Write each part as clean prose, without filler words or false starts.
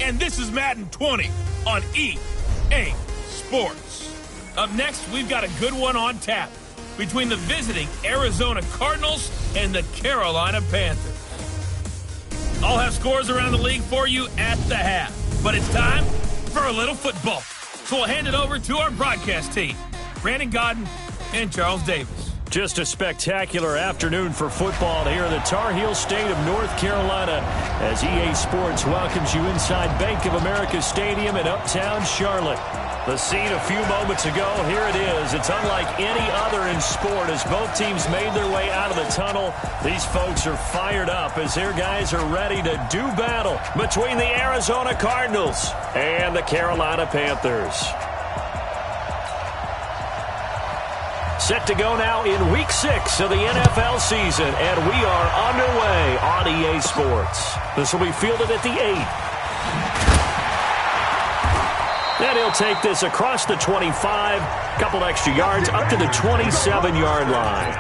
and this is Madden 20 on EA Sports. Up next, we've got a good one on tap between the visiting Arizona Cardinals and the Carolina Panthers. I'll have scores around the league for you at the half, but it's time for a little football. So we'll hand it over to our broadcast team, Brandon Godden and Charles Davis. Just a spectacular afternoon for football here in the Tar Heel state of North Carolina as EA Sports welcomes you inside Bank of America Stadium in uptown Charlotte. The scene a few moments ago, here it is. It's unlike any other in sport as both teams made their way out of the tunnel. These folks are fired up as their guys are ready to do battle between the Arizona Cardinals and the Carolina Panthers. Set to go now in Week 6 of the NFL season, and we are underway on EA Sports. This will be fielded at the 8. And he'll take this across the 25, couple extra yards, up to the 27-yard line.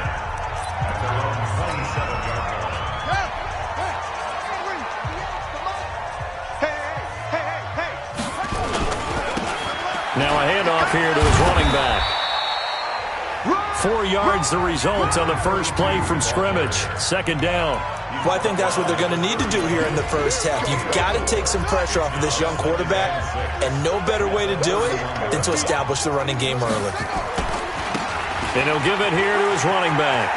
Now a handoff here to his running back. 4 yards the result on the first play from scrimmage. Second down. Well, I think that's what they're going to need to do here in the first half. You've got to take some pressure off of this young quarterback, and no better way to do it than to establish the running game early. And he'll give it here to his running back.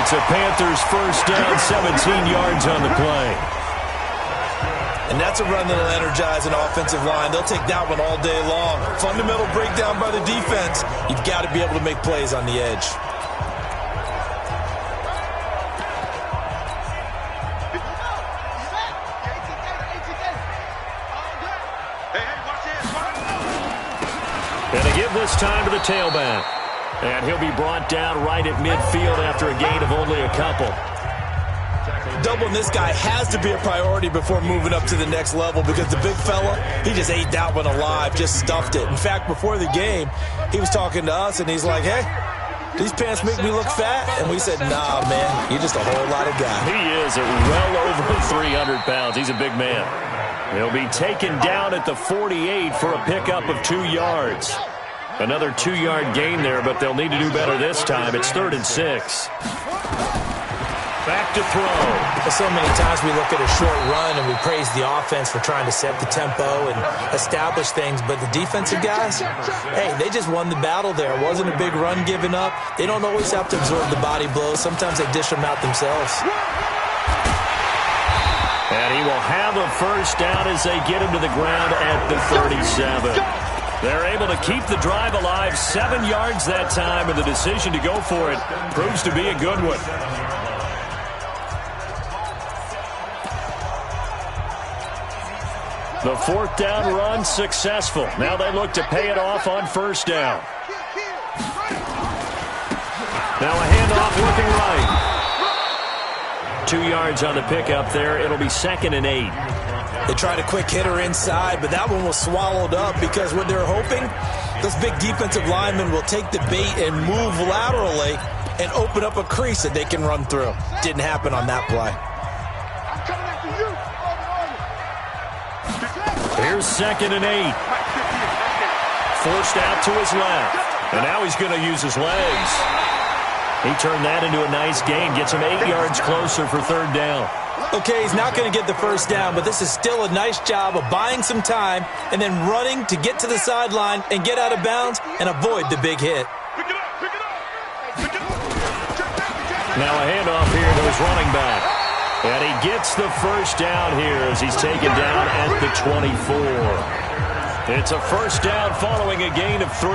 It's a Panthers first down, 17 yards on the play. And that's a run that'll energize an offensive line. They'll take that one all day long. Fundamental breakdown by the defense. You've got to be able to make plays on the edge. And they give this time to the tailback. And he'll be brought down right at midfield after a gain of only a couple. Doubling this guy has to be a priority before moving up to the next level because the big fella, he just ate that one alive, just stuffed it. In fact, before the game, he was talking to us, and he's like, hey, these pants make me look fat? And we said, nah, man, you're just a whole lot of guy. He is at well over 300 pounds. He's a big man. He'll be taken down at the 48 for a pickup of 2 yards. Another 2-yard gain there, but they'll need to do better this time. It's 3rd and 6. Back to throw. So many times we look at a short run and we praise the offense for trying to set the tempo and establish things, but the defensive guys, hey, they just won the battle there. It wasn't a big run given up. They don't always have to absorb the body blows. Sometimes they dish them out themselves. And he will have a first down as they get him to the ground at the 37. They're able to keep the drive alive, 7 yards that time, and the decision to go for it proves to be a good one. The 4th down run successful. Now they look to pay it off on first down. Now a handoff looking right. 2 yards on the pickup there. It'll be 2nd and 8. They tried a quick hitter inside, but that one was swallowed up because what they're hoping, those big defensive linemen will take the bait and move laterally and open up a crease that they can run through. Didn't happen on that play. Here's 2nd and 8. Forced out to his left. And now he's going to use his legs. He turned that into a nice gain. Gets him 8 yards closer for 3rd down. Okay, he's not going to get the first down, but this is still a nice job of buying some time and then running to get to the sideline and get out of bounds and avoid the big hit. Now a handoff here to his running back. And he gets the first down here as he's taken down at the 24. It's a first down following a gain of 3.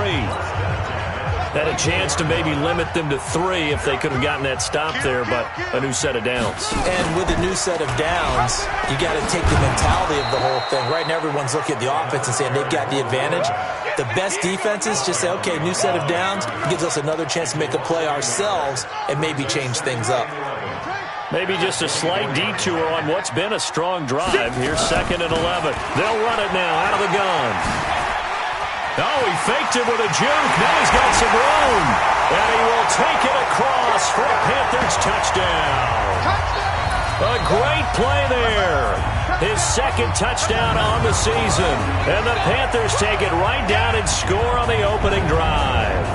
Had a chance to maybe limit them to 3 if they could have gotten that stop there, but a new set of downs. And with a new set of downs, you got to take the mentality of the whole thing. Right now, everyone's looking at the offense and saying they've got the advantage. The best defenses just say, okay, new set of downs. It gives us another chance to make a play ourselves and maybe change things up. Maybe just a slight detour on what's been a strong drive. Here's 2nd and 11. They'll run it now out of the gun. Oh, he faked it with a juke. Now he's got some room. And he will take it across for a Panthers touchdown. A great play there. his second touchdown on the season. And the Panthers take it right down and score on the opening drive.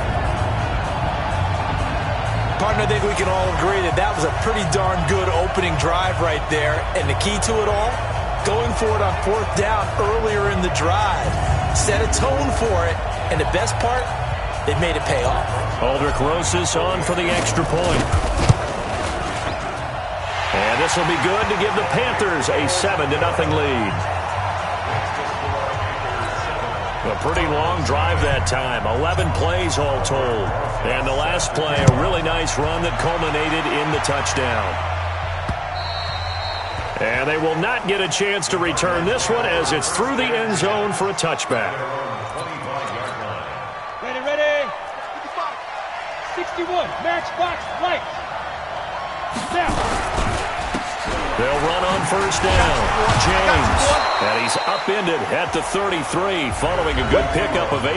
Partner, I think we can all agree that that was a pretty darn good opening drive right there. And the key to it all, going for it on fourth down earlier in the drive. Set a tone for it. And the best part, they made it pay off. Aldrich Rosas on for the extra point. And this will be good to give the Panthers a 7-0 lead. A pretty long drive that time. 11 plays all told. And the last play, a really nice run that culminated in the touchdown. And they will not get a chance to return this one as it's through the end zone for a touchback. Ready. 61, matchbox, light. Now. They'll run on first down. James. And he's upended at the 33 following a good pickup of 8.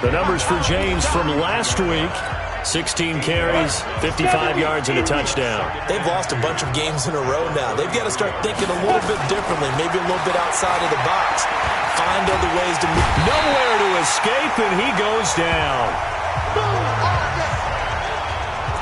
The numbers for James from last week: 16 carries, 55 yards, and a touchdown. They've lost a bunch of games in a row now. They've got to start thinking a little bit differently, maybe a little bit outside of the box. Find other ways to move. Nowhere to escape, and he goes down.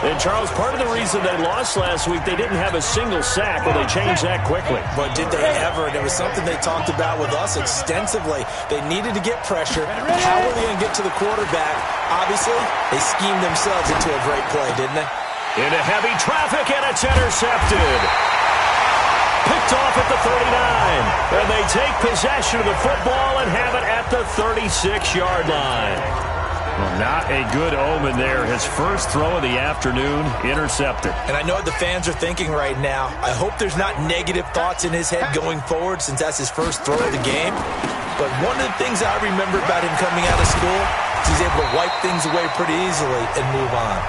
And, Charles, part of the reason they lost last week, they didn't have a single sack. Well, they changed that quickly. But did they ever? And it was something they talked about with us extensively. They needed to get pressure. How were they going to get to the quarterback? Obviously, they schemed themselves into a great play, didn't they? Into heavy traffic, and it's intercepted. Picked off at the 39. And they take possession of the football and have it at the 36-yard line. Well, not a good omen there. His first throw of the afternoon, intercepted. And I know what the fans are thinking right now. I hope there's not negative thoughts in his head going forward since that's his first throw of the game. But one of the things I remember about him coming out of school is he's able to wipe things away pretty easily and move on.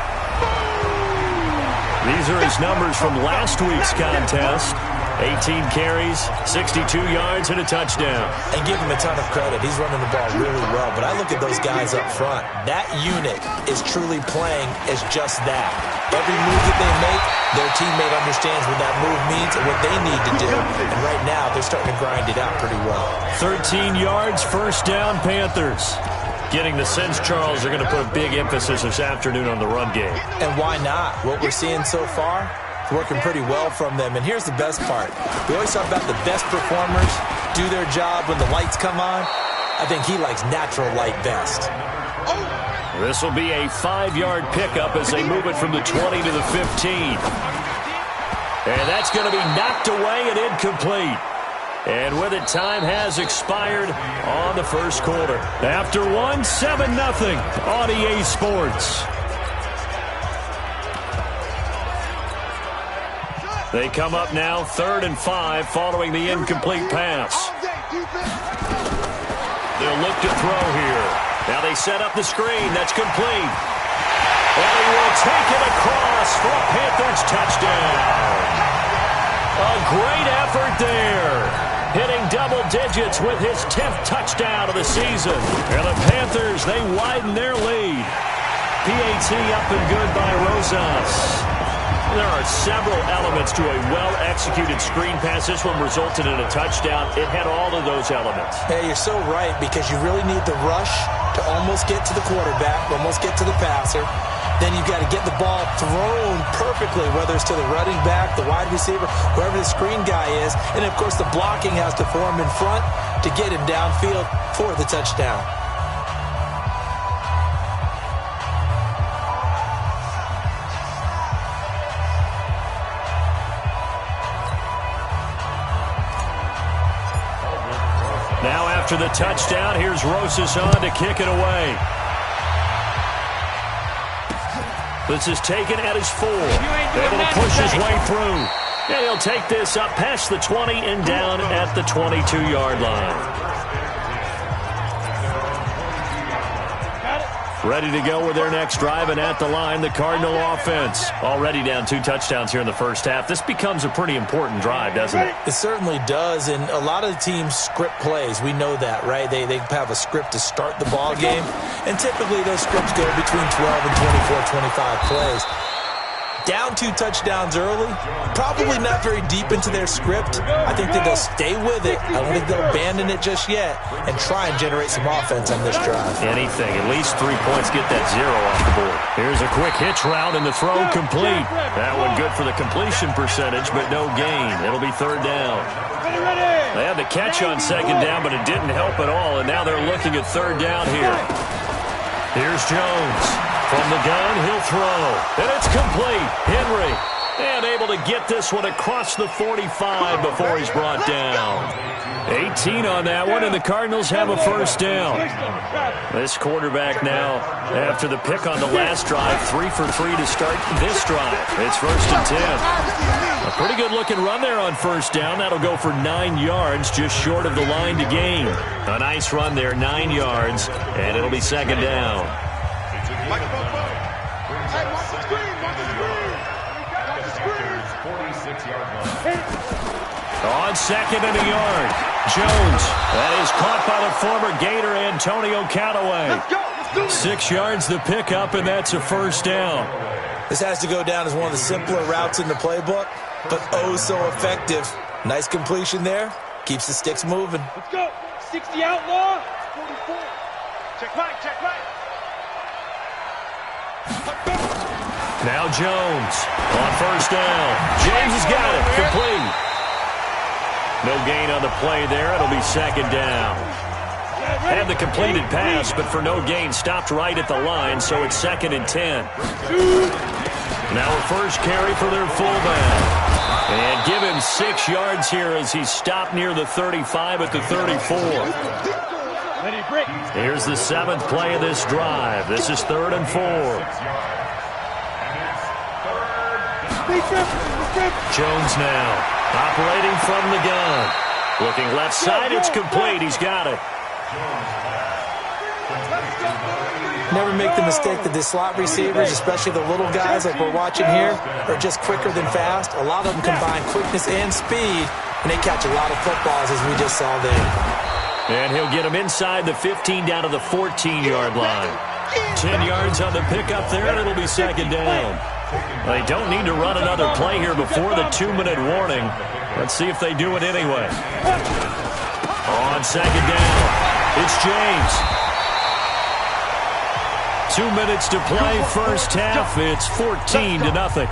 These are his numbers from last week's contest. 18 carries, 62 yards, and a touchdown. And give him a ton of credit. He's running the ball really well. But I look at those guys up front. That unit is truly playing as just that. Every move that they make, their teammate understands what that move means and what they need to do. And right now, they're starting to grind it out pretty well. 13 yards, first down, Panthers. Getting the sense, Charles, they're going to put a big emphasis this afternoon on the run game. And why not? What we're seeing so far, it's working pretty well from them. And here's the best part. We always talk about the best performers do their job when the lights come on. I think he likes natural light best. This will be a 5-yard pickup as they move it from the 20 to the 15. And that's going to be knocked away and incomplete. And with it, time has expired on the first quarter. After one, 7-0 on EA Sports. They come up now 3rd and 5 following the incomplete pass. They'll look to throw here. Now they set up the screen. That's complete. And he will take it across for a Panthers touchdown. A great effort there. Hitting double digits with his 10th touchdown of the season. And the Panthers, they widen their lead. PAT up and good by Rosas. There are several elements to a well-executed screen pass. This one resulted in a touchdown. It had all of those elements. Hey, you're so right, because you really need the rush to almost get to the quarterback, almost get to the passer. Then you've got to get the ball thrown perfectly, whether it's to the running back, the wide receiver, whoever the screen guy is. And, of course, the blocking has to form in front to get him downfield for the touchdown. Now after the touchdown, here's Rosas on to kick it away. This is taken at his 4. Able to push his way through. And he'll take this up past the 20 and down at the 22-yard line. Ready to go with their next drive, and at the line, the Cardinal offense. Already down 2 touchdowns here in the first half. This becomes a pretty important drive, doesn't it? It certainly does, and a lot of the teams script plays. We know that, right? They have a script to start the ball game, and typically those scripts go between 12 and 24, 25 plays. Down 2 touchdowns early, probably not very deep into their script. I think that they'll stay with it. I don't think they'll abandon it just yet and try and generate some offense on this drive. Anything, at least 3 points, get that 0 off the board. Here's a quick hitch route and the throw complete. That one good for the completion percentage, but no gain. It'll be 3rd down. They had the catch on 2nd down, but it didn't help at all, and now they're looking at 3rd down here. Here's Jones. From the gun, he'll throw. And it's complete. Henry. And able to get this one across the 45 before he's brought down. 18 on that one, and the Cardinals have a 1st down. This quarterback now, after the pick on the last drive, 3 for 3 to start this drive. It's 1st and 10. A pretty good-looking run there on 1st down. That'll go for 9 yards, just short of the line to gain. A nice run there, 9 yards, and it'll be 2nd down. On 2nd and a yard, Jones. That is caught by the former Gator Antonio Callaway. 6 yards the pickup, and that's a 1st down. This has to go down as one of the simpler routes in the playbook, but oh so effective. Nice completion there. Keeps the sticks moving. Let's go. 60 outlaw. 44. Check right, check right. Now Jones on 1st down. James has got it. Complete. No gain on the play there. It'll be 2nd down. Had the completed pass, but for no gain, stopped right at the line, so it's 2nd and 10. Now a 1st carry for their fullback. And give him 6 yards here as he's stopped near the 35 at the 34. Here's the 7th play of this drive. This is 3rd and 4. Jones now operating from the gun. Looking left side, it's complete. He's got it. Never make the mistake that the slot receivers, especially the little guys like we're watching here, are just quicker than fast. A lot of them combine quickness and speed, and they catch a lot of footballs, as we just saw there. And he'll get him inside the 15 down to the 14-yard line. 10 yards on the pickup there, and it'll be 2nd down. They don't need to run another play here before the 2-minute warning. Let's see if they do it anyway. On 2nd down, it's James. 2 minutes to play, 1st half. It's 14-0.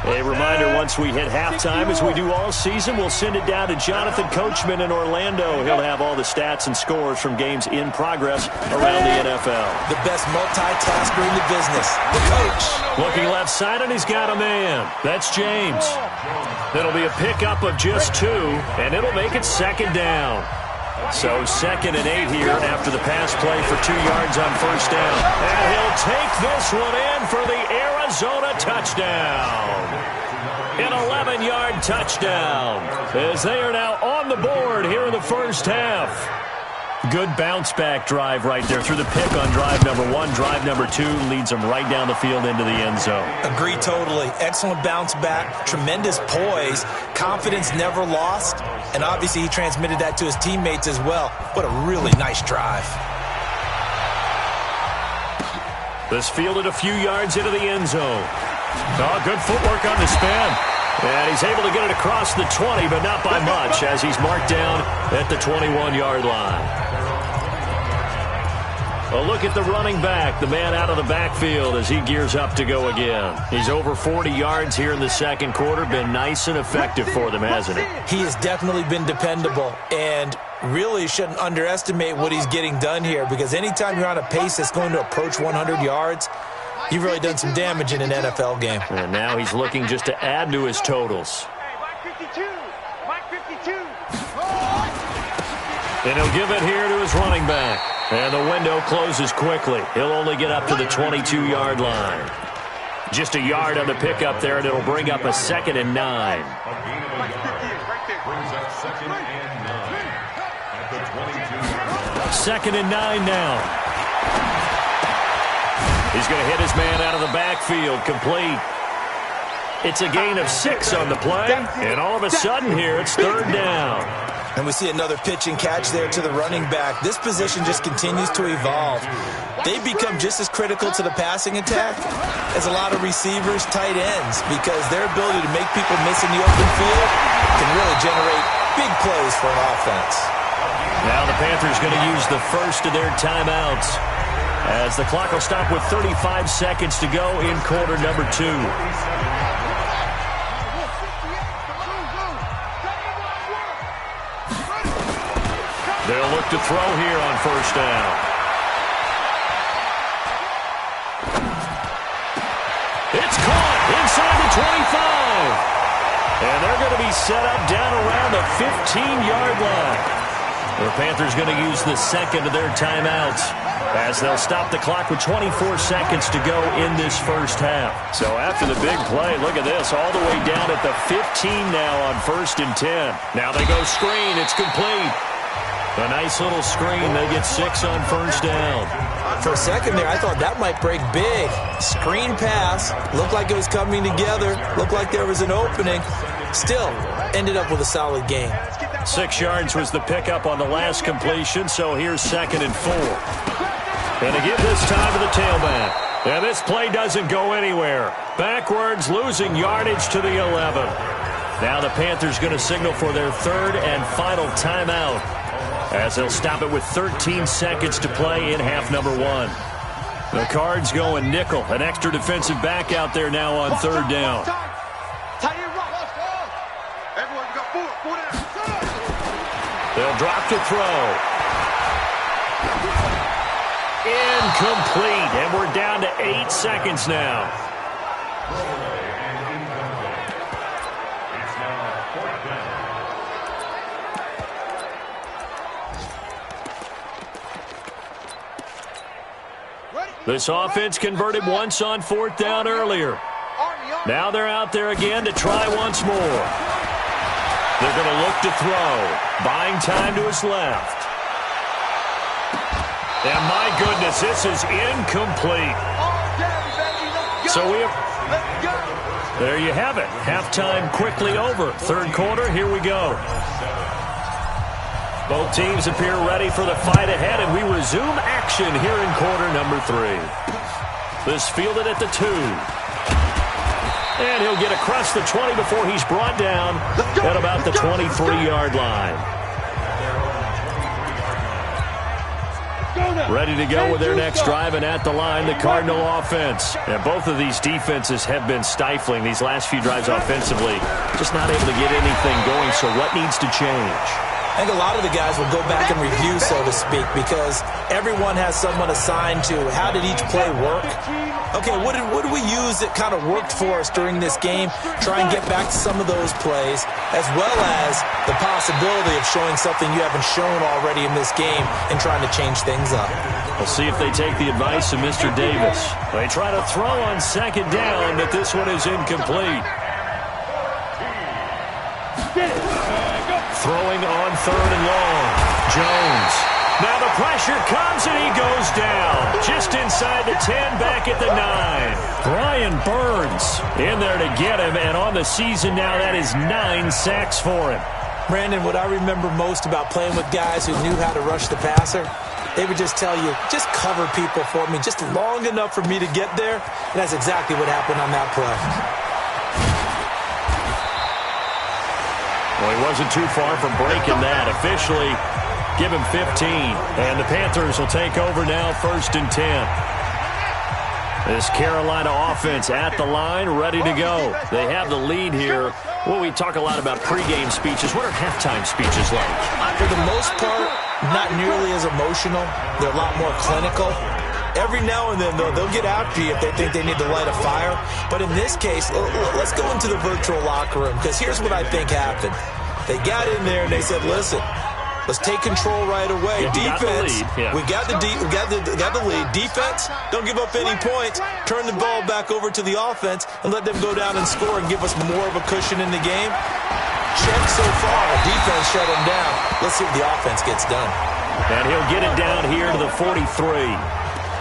A reminder, once we hit halftime, as we do all season, we'll send it down to Jonathan Coachman in Orlando. He'll have all the stats and scores from games in progress around the NFL. The best multitasker in the business, the coach. Looking left side, and he's got a man. That's James. It'll be a pickup of just 2, and it'll make it 2nd down. So 2nd and 8 here after the pass play for 2 yards on 1st down. And he'll take this one in for the Arizona touchdown. An 11-yard touchdown as they are now on the board here in the 1st half. Good bounce-back drive right there through the pick on drive number 1. Drive number 2 leads them right down the field into the end zone. Agree totally. Excellent bounce back, tremendous poise, confidence never lost, and obviously he transmitted that to his teammates as well. What a really nice drive. This fielded a few yards into the end zone. Oh, good footwork on the spin. And he's able to get it across the 20, but not by much, as he's marked down at the 21-yard line. A look at the running back, the man out of the backfield as he gears up to go again. He's over 40 yards here in the 2nd quarter. Been nice and effective for them, hasn't he? He has definitely been dependable, and really shouldn't underestimate what he's getting done here, because anytime you're on a pace that's going to approach 100 yards, you've really done some damage in an NFL game. And now he's looking just to add to his totals. And he'll give it here to his running back. And the window closes quickly. He'll only get up to the 22-yard line. Just a yard on the pickup there, and it'll bring up a 2nd and 9. Second and 9 now. He's going to hit his man out of the backfield, complete. It's a gain of 6 on the play, and all of a sudden here, it's 3rd down. And we see another pitch and catch there to the running back. This position just continues to evolve. They become just as critical to the passing attack as a lot of receivers, tight ends, because their ability to make people miss in the open field can really generate big plays for an offense. Now the Panthers going to use the first of their timeouts as the clock will stop with 35 seconds to go in quarter number 2. They'll look to throw here on first down. It's caught inside the 25. And they're going to be set up down around the 15-yard line. The Panthers going to use the second of their timeouts as they'll stop the clock with 24 seconds to go in this first half. So after the big play, look at this, all the way down at the 15 now on 1st and 10. Now they go screen. It's complete. A nice little screen. They get 6 on first down. For a second there, I thought that might break big. Screen pass. Looked like it was coming together. Looked like there was an opening. Still, ended up with a solid gain. 6 yards was the pickup on the last completion, so here's 2nd and 4. And to give this time to the tailback. And this play doesn't go anywhere. Backwards, losing yardage to the 11. Now the Panthers going to signal for their 3rd and final timeout, as they'll stop it with 13 seconds to play in half number 1. The Cards going nickel. An extra defensive back out there now on 3rd down. They'll drop to throw. Incomplete. And we're down to 8 seconds now. This offense converted once on 4th down earlier. Now they're out there again to try once more. They're going to look to throw. Buying time to his left. And my goodness, this is incomplete. So there you have it. Halftime quickly over. 3rd quarter, here we go. Both teams appear ready for the fight ahead, and we resume action here in quarter number 3. This fielded at the 2. And he'll get across the 20 before he's brought down at about the 23-yard line. Ready to go with their next drive, and at the line, the Cardinal offense. And both of these defenses have been stifling these last few drives offensively. Just not able to get anything going, so what needs to change? I think a lot of the guys will go back and review, so to speak, because everyone has someone assigned to how did each play work. Okay, what did we use that kind of worked for us during this game? Try and get back to some of those plays, as well as the possibility of showing something you haven't shown already in this game and trying to change things up. We'll see if they take the advice of Mr. Davis. They try to throw on 2nd down, but this one is incomplete. Throwing on 3rd and long. Jones. Now the pressure comes and he goes down. Just inside the 10, back at the 9. Brian Burns in there to get him, and on the season now, that is 9 sacks for him. Brandon, what I remember most about playing with guys who knew how to rush the passer, they would just tell you, just cover people for me, just long enough for me to get there. And that's exactly what happened on that play. Well, he wasn't too far from breaking that. Officially, give him 15. And the Panthers will take over now, 1st and 10. This Carolina offense at the line, ready to go. They have the lead here. Well, we talk a lot about pregame speeches. What are halftime speeches like? For the most part, not nearly as emotional. They're a lot more clinical. Every now and then, they'll get after you if they think they need to light a fire. But in this case, let's go into the virtual locker room, because here's what I think happened. They got in there and they said, listen, let's take control right away. Defense, we got the lead. Defense, don't give up any points. Turn the ball back over to the offense and let them go down and score and give us more of a cushion in the game. Check so far. Defense shut them down. Let's see if the offense gets done. And he'll get it down here to the 43.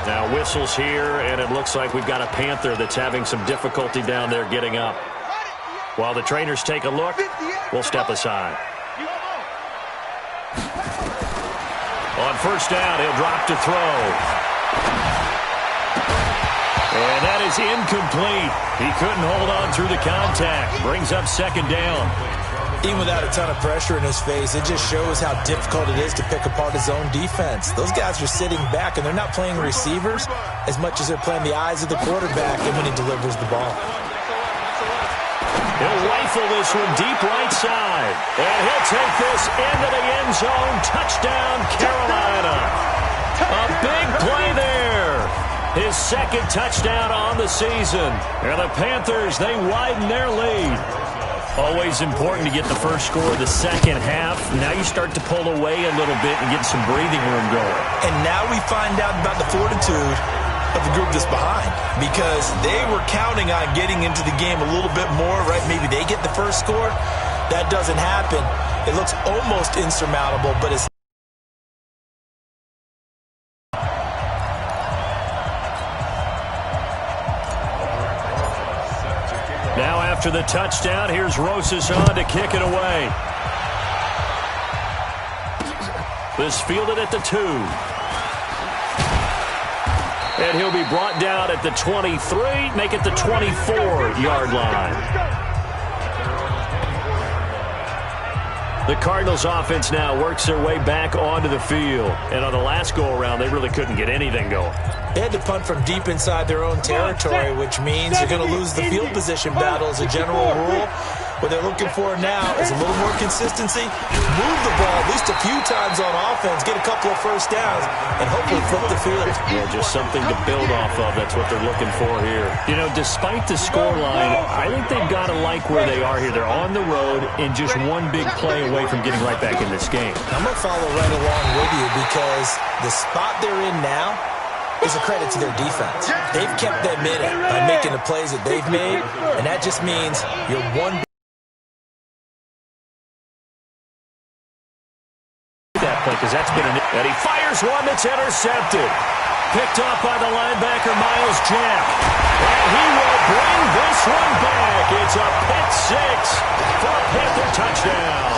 Now whistles here, and it looks like we've got a Panther that's having some difficulty down there getting up. While the trainers take a look, we'll step aside. On first down, he'll drop to throw. And that is incomplete. He couldn't hold on through the contact. Brings up second down. Even without a ton of pressure in his face, it just shows how difficult it is to pick apart his own defense. Those guys are sitting back, and they're not playing receivers as much as they're playing the eyes of the quarterback and when he delivers the ball. He'll rifle this one deep right side. And he'll take this into the end zone. Touchdown, Carolina. A big play there. His second touchdown on the season. And the Panthers, they widen their lead. Always important to get the first score of the second half. Now you start to pull away a little bit and get some breathing room going. And now we find out about the fortitude of the group that's behind, because they were counting on getting into the game a little bit more, right? Maybe they get the first score. That doesn't happen. It looks almost insurmountable, but it's now after the touchdown, here's Rosas on to kick it away. This fielded at the 2. And he'll be brought down at the 23, make it the 24-yard line. The Cardinals offense now works their way back onto the field. And on the last go-around, they really couldn't get anything going. They had to punt from deep inside their own territory, which means you're going to lose the field position battle as a general rule. What they're looking for now is a little more consistency, move the ball at least a few times on offense, get a couple of first downs, and hopefully flip the field. Yeah, just something to build off of. That's what they're looking for here. You know, despite the scoreline, I think they've got to like where they are here. They're on the road and just one big play away from getting right back in this game. I'm going to follow right along with you, because the spot they're in now is a credit to their defense. They've kept them in it by making the plays that they've made, and that just means you're one because that's been and he fires one that's intercepted. Picked up by the linebacker, Miles Jack. And he will bring this one back. It's a pick six for a Panther touchdown.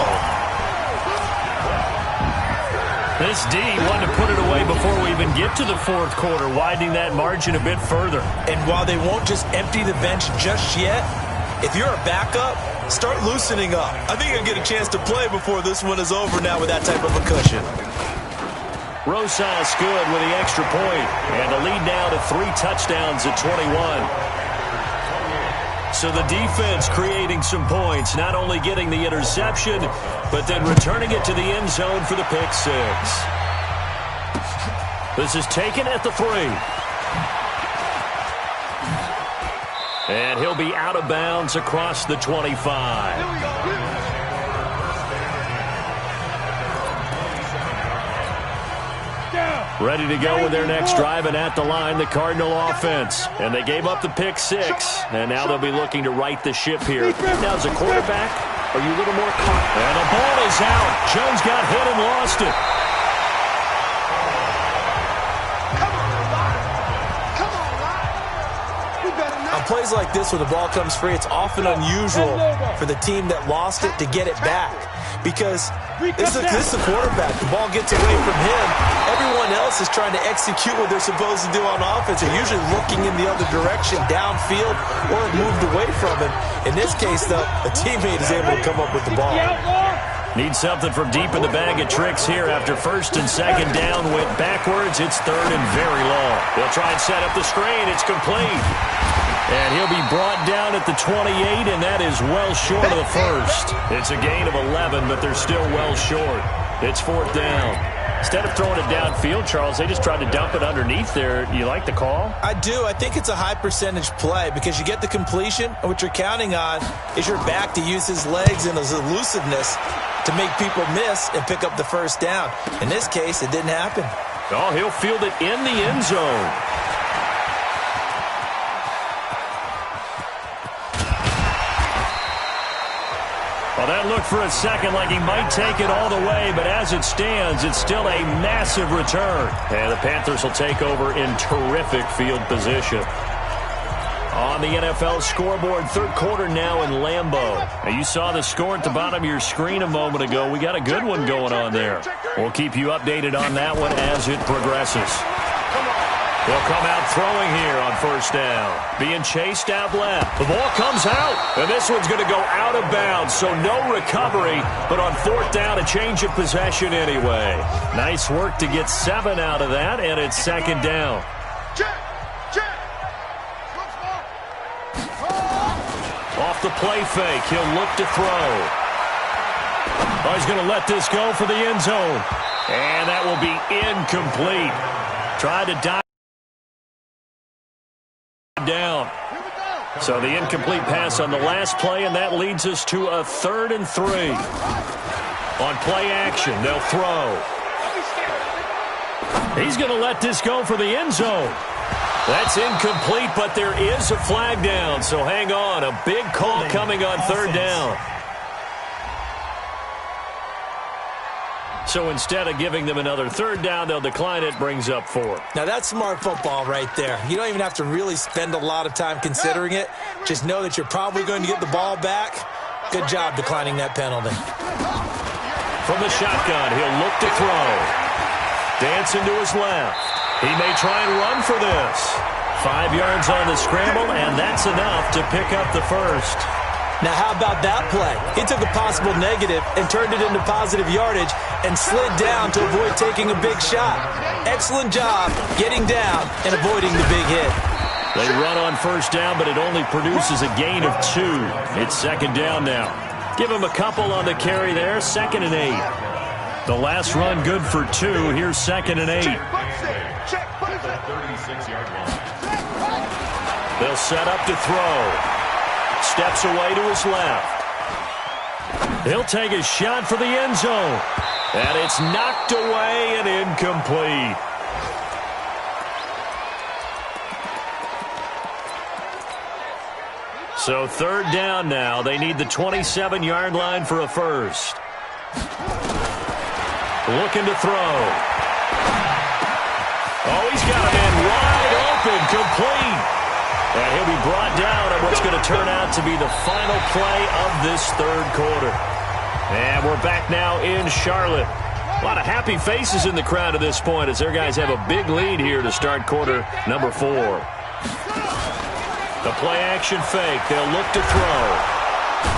This D wanted to put it away before we even get to the fourth quarter, widening that margin a bit further. And while they won't just empty the bench just yet, if you're a backup, start loosening up. I think you'll get a chance to play before this one is over now with that type of a cushion. Rosas good with the extra point. And the lead now to 3 touchdowns at 21. So the defense creating some points, not only getting the interception, but then returning it to the end zone for the pick six. This is taken at the 3. And he'll be out of bounds across the 25. Ready to go with their next drive, and at the line, the Cardinal offense. And they gave up the pick six, and now they'll be looking to right the ship here. Now, as a quarterback, are you a little more confident? And the ball is out. Jones got hit and lost it. On plays like this, when the ball comes free, it's often unusual for the team that lost it to get it back, because this is a quarterback. The ball gets away from him. Everyone else is trying to execute what they're supposed to do on offense. They're usually looking in the other direction, downfield, or moved away from him. In this case, though, a teammate is able to come up with the ball. Need something from deep in the bag of tricks here. After first and second down went backwards, it's third and very long. They'll try and set up the screen. It's complete. And he'll be brought down at the 28, and that is well short of the first. It's a gain of 11, but they're still well short. It's fourth down. Instead of throwing it downfield, Charles, they just tried to dump it underneath there. You like the call? I do. I think it's a high-percentage play, because you get the completion, and what you're counting on is your back to use his legs and his elusiveness to make people miss and pick up the first down. In this case, it didn't happen. Oh, he'll field it in the end zone. Well, that looked for a second like he might take it all the way, but as it stands, it's still a massive return. And the Panthers will take over in terrific field position. On the NFL scoreboard, third quarter now in Lambeau. Now, you saw the score at the bottom of your screen a moment ago. We got a good one going on there. We'll keep you updated on that one as it progresses. They'll come out throwing here on first down. Being chased out left. The ball comes out, and this one's going to go out of bounds, so no recovery, but on fourth down, a change of possession anyway. Nice work to get 7 out of that, and it's second down. Off the play fake, he'll look to throw. Oh, he's going to let this go for the end zone. And that will be incomplete. Tried to dive down. So the incomplete pass on the last play, and that leads us to a 3rd and 3. On play action, they'll throw. He's going to let this go for the end zone. That's incomplete, but there is a flag down, so hang on. A big call coming on 3rd down. So instead of giving them another 3rd down, they'll decline it, brings up 4. Now, that's smart football right there. You don't even have to really spend a lot of time considering it. Just know that you're probably going to get the ball back. Good job declining that penalty. From the shotgun, he'll look to throw. Dancing to his left. He may try and run for this. 5 yards on the scramble, and that's enough to pick up the first. Now, how about that play? He took a possible negative and turned it into positive yardage and slid down to avoid taking a big shot. Excellent job getting down and avoiding the big hit. They run on first down, but it only produces a gain of 2. It's second down now. Give him a couple on the carry there, 2nd and 8. The last run good for 2. Here's 2nd and 8. They'll set up to throw. Steps away to his left. He'll take a shot for the end zone. And it's knocked away and incomplete. So 3rd down now. They need the 27-yard line for a first. Looking to throw. Oh, he's got a man wide open, complete. And he'll be brought down on what's going to turn out to be the final play of this 3rd quarter. And we're back now in Charlotte. A lot of happy faces in the crowd at this point as their guys have a big lead here to start quarter number 4. The play action fake. They'll look to throw.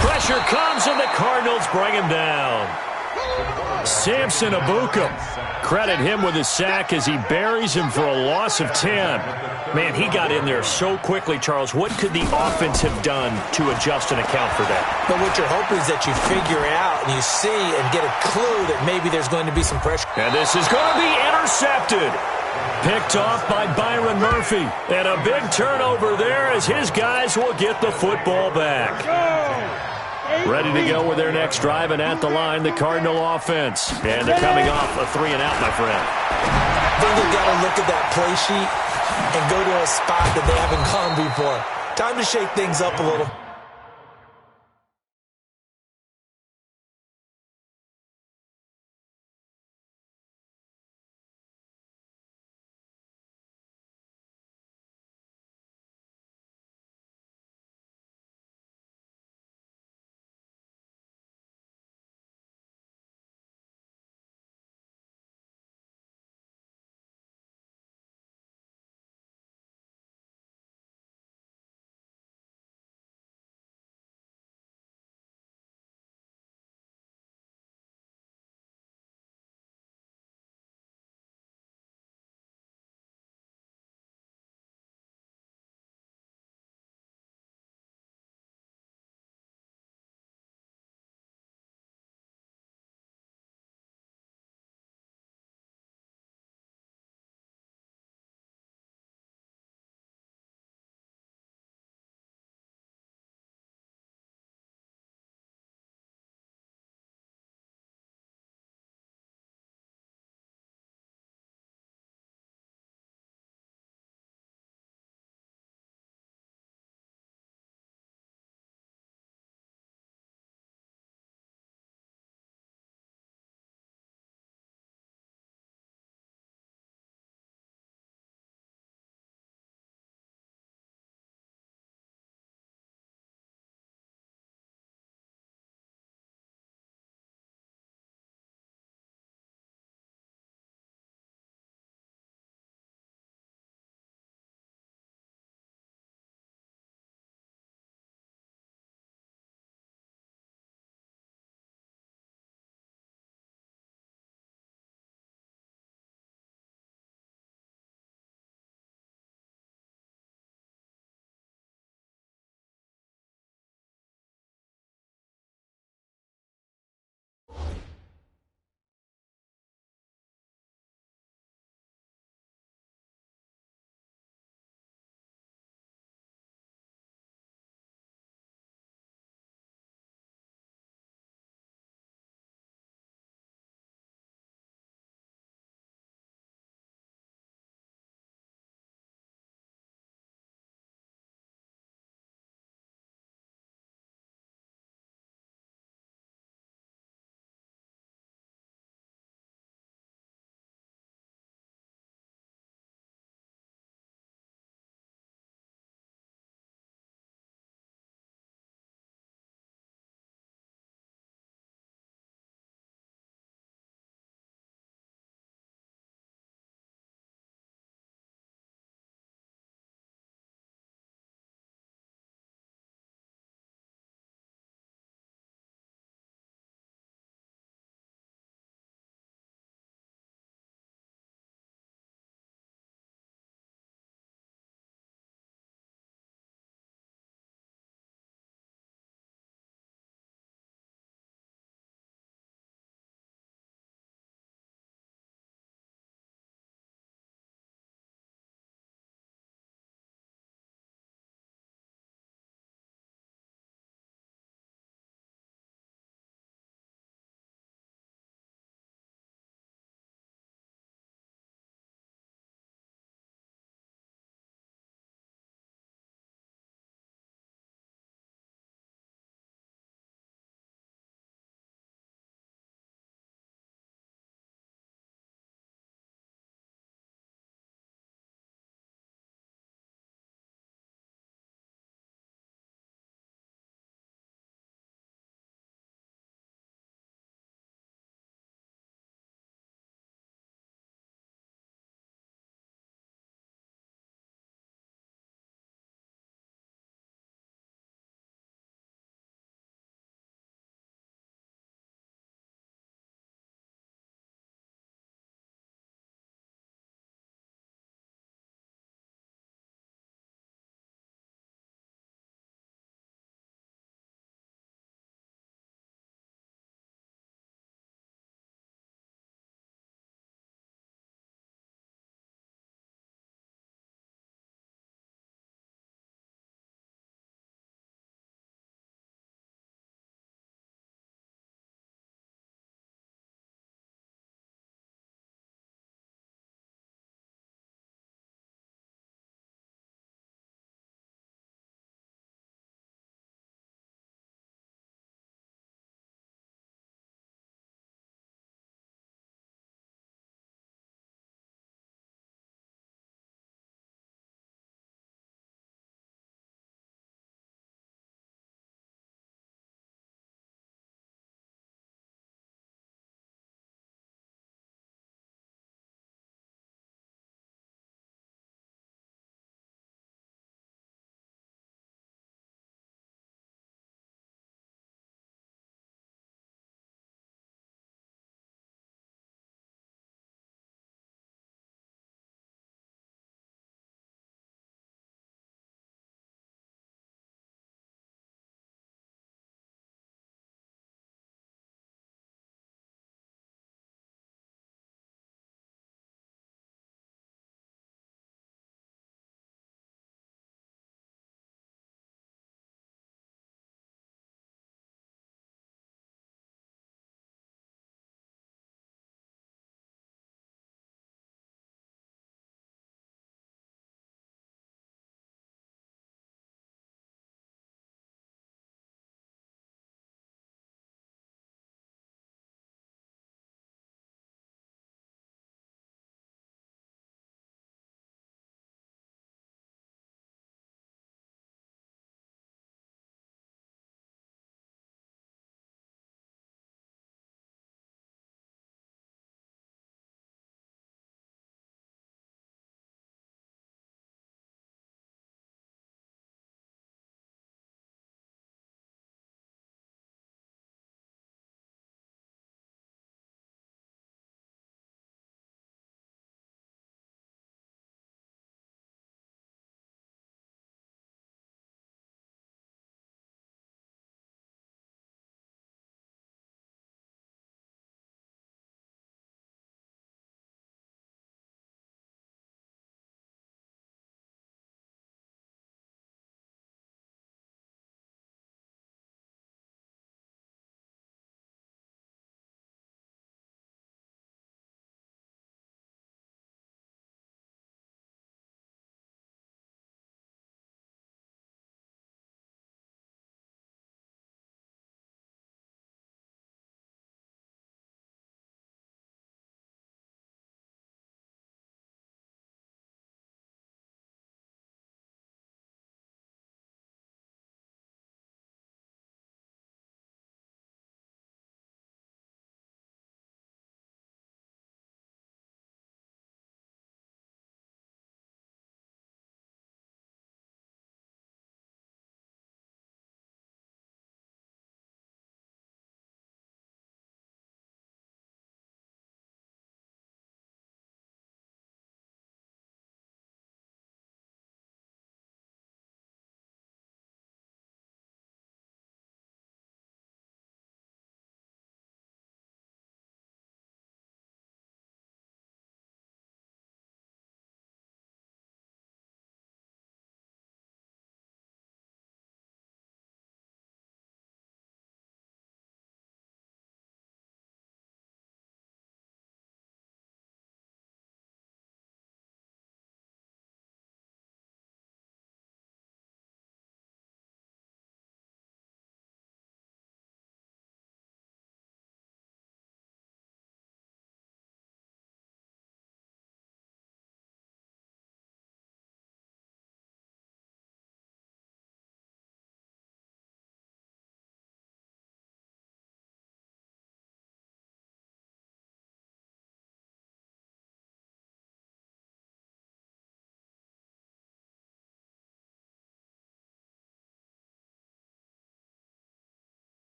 Pressure comes and the Cardinals bring him down. Samson Abuka. Credit him with his sack as he buries him for a loss of 10. Man, he got in there so quickly, Charles. What could the offense have done to adjust and account for that? But what you're hoping is that you figure out and you see and get a clue that maybe there's going to be some pressure. And this is going to be intercepted. Picked off by Byron Murphy. And a big turnover there as his guys will get the football back. Ready to go with their next drive, and at the line, the Cardinal offense. And they're coming off a 3-and-out, my friend. I think they've got to look at that play sheet and go to a spot that they haven't gone before. Time to shake things up a little.